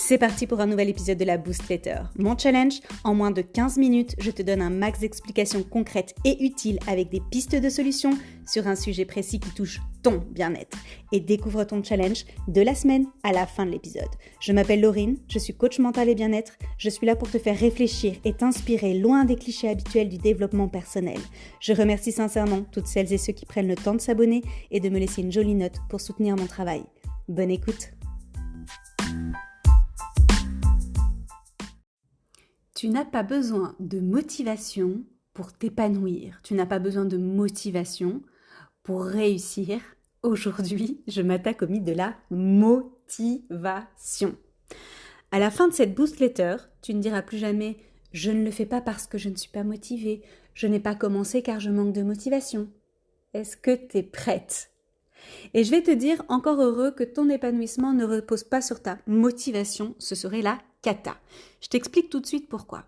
C'est parti pour un nouvel épisode de la Boost Letter. Mon challenge, en moins de 15 minutes, je te donne un max d'explications concrètes et utiles avec des pistes de solutions sur un sujet précis qui touche ton bien-être. Et découvre ton challenge de la semaine à la fin de l'épisode. Je m'appelle Laurine, je suis coach mental et bien-être. Je suis là pour te faire réfléchir et t'inspirer loin des clichés habituels du développement personnel. Je remercie sincèrement toutes celles et ceux qui prennent le temps de s'abonner et de me laisser une jolie note pour soutenir mon travail. Bonne écoute! Tu n'as pas besoin de motivation pour t'épanouir. Tu n'as pas besoin de motivation pour réussir. Aujourd'hui, je m'attaque au mythe de la motivation. À la fin de cette Boost Letter, tu ne diras plus jamais « Je ne le fais pas parce que je ne suis pas motivée. Je n'ai pas commencé car je manque de motivation. » Est-ce que tu es prête ? Et je vais te dire, encore heureux, que ton épanouissement ne repose pas sur ta motivation, ce serait la cata. Je t'explique tout de suite pourquoi.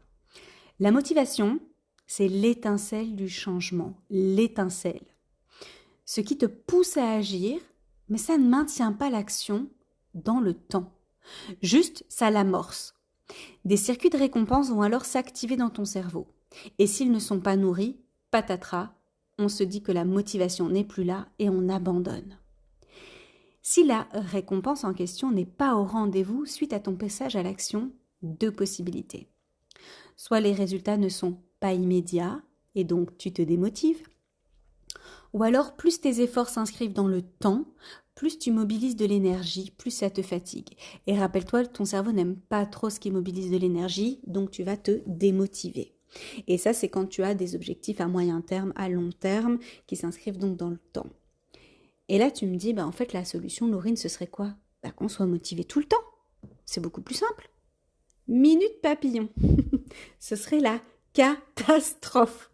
La motivation, c'est l'étincelle du changement, l'étincelle. Ce qui te pousse à agir, mais ça ne maintient pas l'action dans le temps. Juste, ça l'amorce. Des circuits de récompense vont alors s'activer dans ton cerveau. Et s'ils ne sont pas nourris, patatras, on se dit que la motivation n'est plus là et on abandonne. Si la récompense en question n'est pas au rendez-vous suite à ton passage à l'action, deux possibilités. Soit les résultats ne sont pas immédiats et donc tu te démotives, ou alors plus tes efforts s'inscrivent dans le temps, plus tu mobilises de l'énergie, plus ça te fatigue. Et rappelle-toi, ton cerveau n'aime pas trop ce qui mobilise de l'énergie, donc tu vas te démotiver. Et ça, c'est quand tu as des objectifs à moyen terme, à long terme, qui s'inscrivent donc dans le temps. Et là, tu me dis, en fait, la solution, Laurine, ce serait quoi ? Qu'on soit motivé tout le temps. C'est beaucoup plus simple. Minute papillon. Ce serait la catastrophe.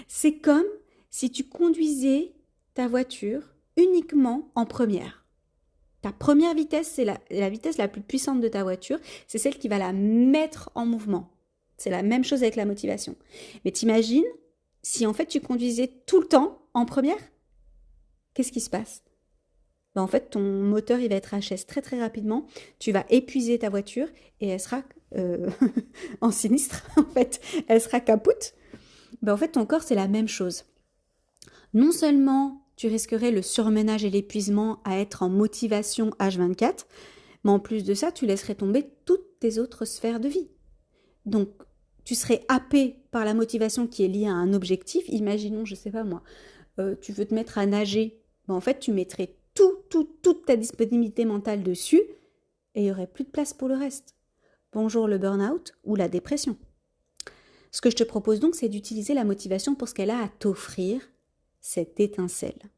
C'est comme si tu conduisais ta voiture uniquement en première. Ta première vitesse, c'est la vitesse la plus puissante de ta voiture. C'est celle qui va la mettre en mouvement. C'est la même chose avec la motivation. Mais t'imagines, si en fait tu conduisais tout le temps en première, qu'est-ce qui se passe ? En fait, ton moteur il va être HS très très rapidement. Tu vas épuiser ta voiture et elle sera en sinistre. En fait, elle sera capoute. En fait, ton corps c'est la même chose. Non seulement tu risquerais le surmenage et l'épuisement à être en motivation H24, mais en plus de ça, tu laisserais tomber toutes tes autres sphères de vie. Donc, tu serais happé par la motivation qui est liée à un objectif. Imaginons, je sais pas moi, tu veux te mettre à nager. En fait, tu mettrais toute ta disponibilité mentale dessus et il n'y aurait plus de place pour le reste. Bonjour le burn-out ou la dépression. Ce que je te propose donc, c'est d'utiliser la motivation pour ce qu'elle a à t'offrir, cette étincelle.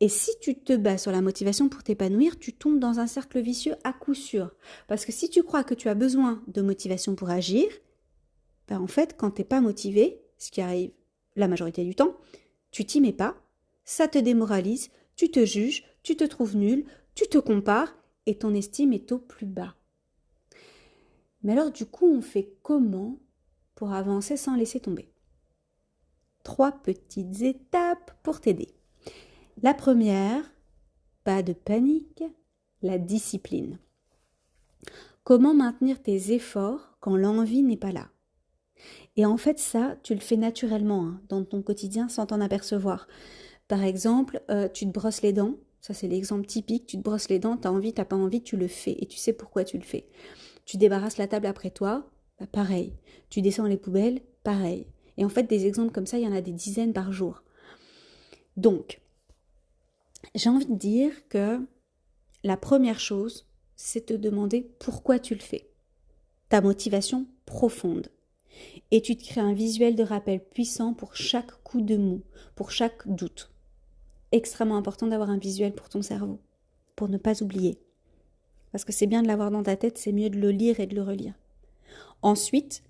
Et si tu te bats sur la motivation pour t'épanouir, tu tombes dans un cercle vicieux à coup sûr. Parce que si tu crois que tu as besoin de motivation pour agir, en fait, quand tu n'es pas motivé, ce qui arrive la majorité du temps, tu t'y mets pas, ça te démoralise, tu te juges, tu te trouves nul, tu te compares et ton estime est au plus bas. Mais alors du coup, on fait comment pour avancer sans laisser tomber ? 3 petites étapes pour t'aider. La première, pas de panique, la discipline. Comment maintenir tes efforts quand l'envie n'est pas là ? Et en fait, ça, tu le fais naturellement dans ton quotidien sans t'en apercevoir. Par exemple, tu te brosses les dents, ça c'est l'exemple typique, tu te brosses les dents, tu as envie, tu n'as pas envie, tu le fais et tu sais pourquoi tu le fais. Tu débarrasses la table après toi, pareil. Tu descends les poubelles, pareil. Et en fait, des exemples comme ça, il y en a des dizaines par jour. Donc, j'ai envie de dire que la première chose, c'est te demander pourquoi tu le fais. Ta motivation profonde. Et tu te crées un visuel de rappel puissant pour chaque coup de mou, pour chaque doute. Extrêmement important d'avoir un visuel pour ton cerveau, pour ne pas oublier. Parce que c'est bien de l'avoir dans ta tête, c'est mieux de le lire et de le relire. Ensuite,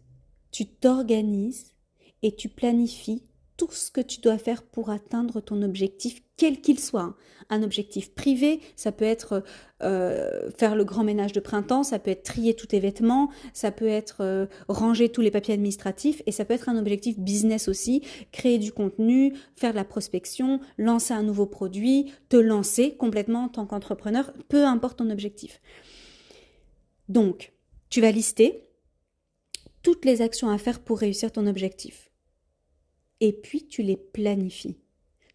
tu t'organises et tu planifies tout ce que tu dois faire pour atteindre ton objectif, quel qu'il soit. Un objectif privé, ça peut être faire le grand ménage de printemps, ça peut être trier tous tes vêtements, ça peut être ranger tous les papiers administratifs et ça peut être un objectif business aussi, créer du contenu, faire de la prospection, lancer un nouveau produit, te lancer complètement en tant qu'entrepreneur, peu importe ton objectif. Donc, tu vas lister toutes les actions à faire pour réussir ton objectif. Et puis, tu les planifies.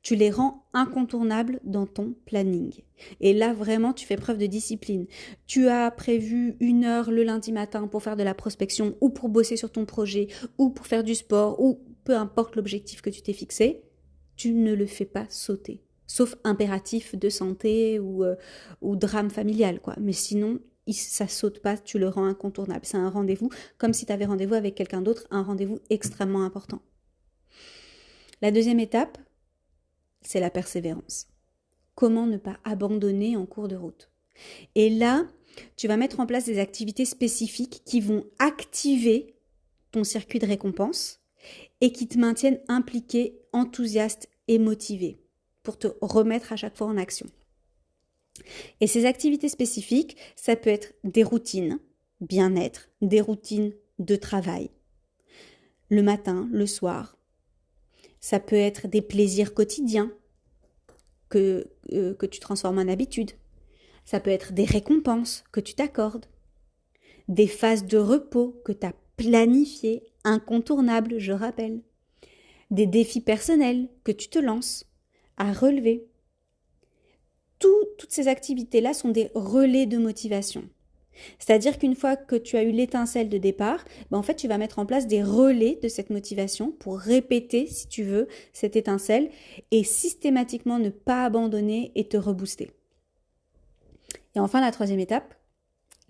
Tu les rends incontournables dans ton planning. Et là, vraiment, tu fais preuve de discipline. Tu as prévu 1 heure le lundi matin pour faire de la prospection ou pour bosser sur ton projet ou pour faire du sport ou peu importe l'objectif que tu t'es fixé. Tu ne le fais pas sauter. Sauf impératif de santé ou drame familial, quoi. Mais sinon, ça saute pas, tu le rends incontournable. C'est un rendez-vous, comme si tu avais rendez-vous avec quelqu'un d'autre, un rendez-vous extrêmement important. La deuxième étape, c'est la persévérance. Comment ne pas abandonner en cours de route? Et là, tu vas mettre en place des activités spécifiques qui vont activer ton circuit de récompense et qui te maintiennent impliqué, enthousiaste et motivé pour te remettre à chaque fois en action. Et ces activités spécifiques, ça peut être des routines bien-être, des routines de travail, le matin, le soir. Ça peut être des plaisirs quotidiens que tu transformes en habitude. Ça peut être des récompenses que tu t'accordes, des phases de repos que tu as planifiées, incontournables, je rappelle, des défis personnels que tu te lances à relever. Toutes ces activités-là sont des relais de motivation. C'est-à-dire qu'une fois que tu as eu l'étincelle de départ, en fait, tu vas mettre en place des relais de cette motivation pour répéter, si tu veux, cette étincelle et systématiquement ne pas abandonner et te rebooster. Et enfin, la troisième étape,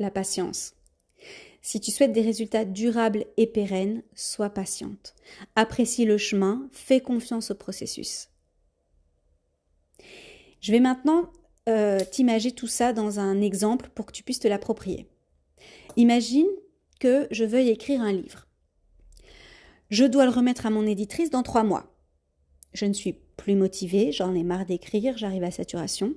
la patience. Si tu souhaites des résultats durables et pérennes, sois patiente. Apprécie le chemin, fais confiance au processus. Je vais maintenant t'imager tout ça dans un exemple pour que tu puisses te l'approprier. Imagine que je veuille écrire un livre. Je dois le remettre à mon éditrice dans 3 mois. Je ne suis plus motivée, j'en ai marre d'écrire, j'arrive à saturation.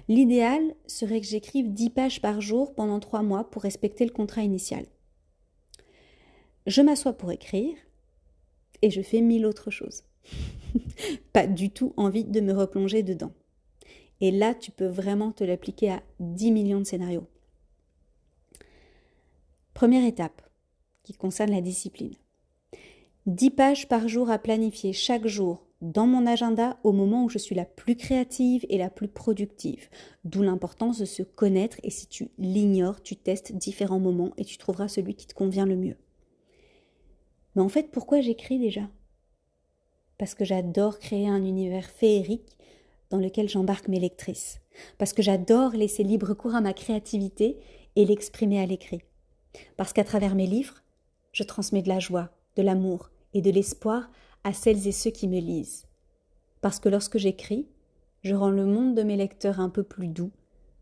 L'idéal serait que j'écrive 10 pages par jour pendant 3 mois pour respecter le contrat initial. Je m'assois pour écrire et je fais 1000 autres choses. Pas du tout envie de me replonger dedans. Et là, tu peux vraiment te l'appliquer à 10 millions de scénarios. Première étape, qui concerne la discipline. 10 pages par jour à planifier chaque jour dans mon agenda au moment où je suis la plus créative et la plus productive. D'où l'importance de se connaître et si tu l'ignores, tu testes différents moments et tu trouveras celui qui te convient le mieux. Mais en fait, pourquoi j'écris déjà? Parce que j'adore créer un univers féerique dans lequel j'embarque mes lectrices. Parce que j'adore laisser libre cours à ma créativité et l'exprimer à l'écrit. Parce qu'à travers mes livres, je transmets de la joie, de l'amour et de l'espoir à celles et ceux qui me lisent. Parce que lorsque j'écris, je rends le monde de mes lecteurs un peu plus doux,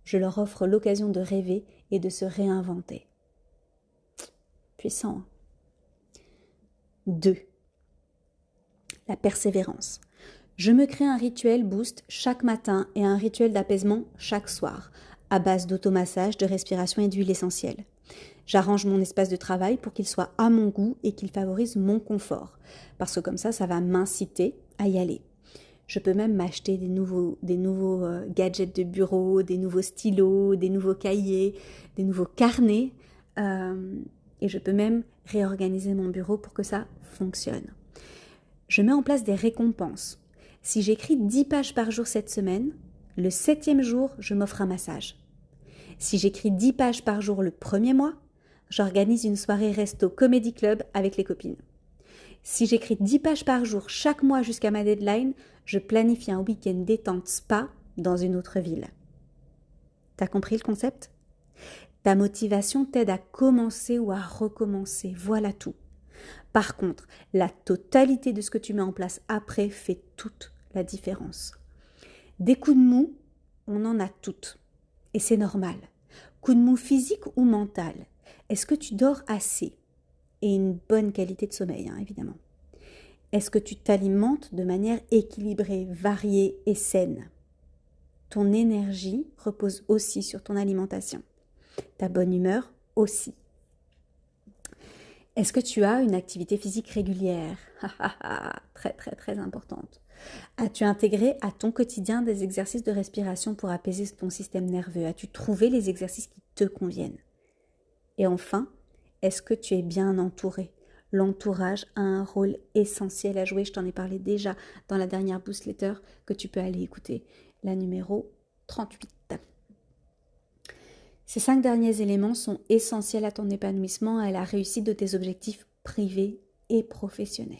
je leur offre l'occasion de rêver et de se réinventer. Puissant, hein? 2. La persévérance. Je me crée un rituel boost chaque matin et un rituel d'apaisement chaque soir, à base d'automassage, de respiration et d'huile essentielle. J'arrange mon espace de travail pour qu'il soit à mon goût et qu'il favorise mon confort, parce que comme ça va m'inciter à y aller. Je peux même m'acheter des nouveaux gadgets de bureau, des nouveaux stylos, des nouveaux cahiers, des nouveaux carnets, et je peux même réorganiser mon bureau pour que ça fonctionne. Je mets en place des récompenses. Si j'écris 10 pages par jour cette semaine, le 7e jour, je m'offre un massage. Si j'écris 10 pages par jour le premier mois, j'organise une soirée resto Comedy Club avec les copines. Si j'écris 10 pages par jour chaque mois jusqu'à ma deadline, je planifie un week-end détente spa dans une autre ville. T'as compris le concept? Ta motivation t'aide à commencer ou à recommencer, voilà tout. Par contre, la totalité de ce que tu mets en place après fait toute la différence. Des coups de mou, on en a toutes. Et c'est normal. Coup de mou physique ou mental? Est-ce que tu dors assez? Et une bonne qualité de sommeil, évidemment. Est-ce que tu t'alimentes de manière équilibrée, variée et saine? Ton énergie repose aussi sur ton alimentation. Ta bonne humeur aussi. Est-ce que tu as une activité physique régulière? Très très très importante. As-tu intégré à ton quotidien des exercices de respiration pour apaiser ton système nerveux? As-tu trouvé les exercices qui te conviennent? Et enfin, est-ce que tu es bien entouré? L'entourage a un rôle essentiel à jouer. Je t'en ai parlé déjà dans la dernière Boost Letter que tu peux aller écouter, la numéro 38. Ces 5 derniers éléments sont essentiels à ton épanouissement et à la réussite de tes objectifs privés et professionnels.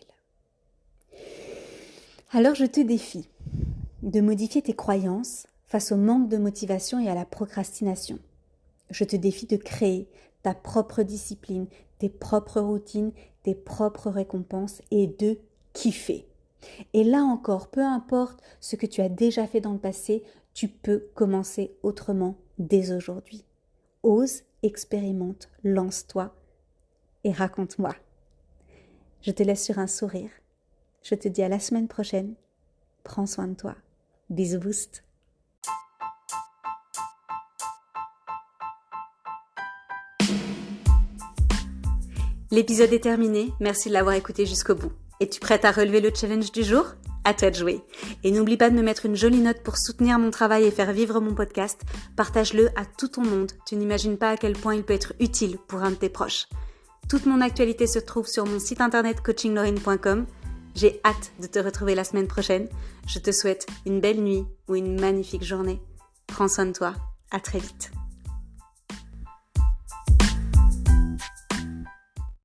Alors je te défie de modifier tes croyances face au manque de motivation et à la procrastination. Je te défie de créer ta propre discipline, tes propres routines, tes propres récompenses et de kiffer. Et là encore, peu importe ce que tu as déjà fait dans le passé, tu peux commencer autrement dès aujourd'hui. Ose, expérimente, lance-toi et raconte-moi. Je te laisse sur un sourire. Je te dis à la semaine prochaine. Prends soin de toi. Bisous Boost. L'épisode est terminé. Merci de l'avoir écouté jusqu'au bout. Es-tu prête à relever le challenge du jour? À toi de jouer. Et n'oublie pas de me mettre une jolie note pour soutenir mon travail et faire vivre mon podcast. Partage-le à tout ton monde. Tu n'imagines pas à quel point il peut être utile pour un de tes proches. Toute mon actualité se trouve sur mon site internet coachinglorraine.com. J'ai hâte de te retrouver la semaine prochaine. Je te souhaite une belle nuit ou une magnifique journée. Prends soin de toi. À très vite.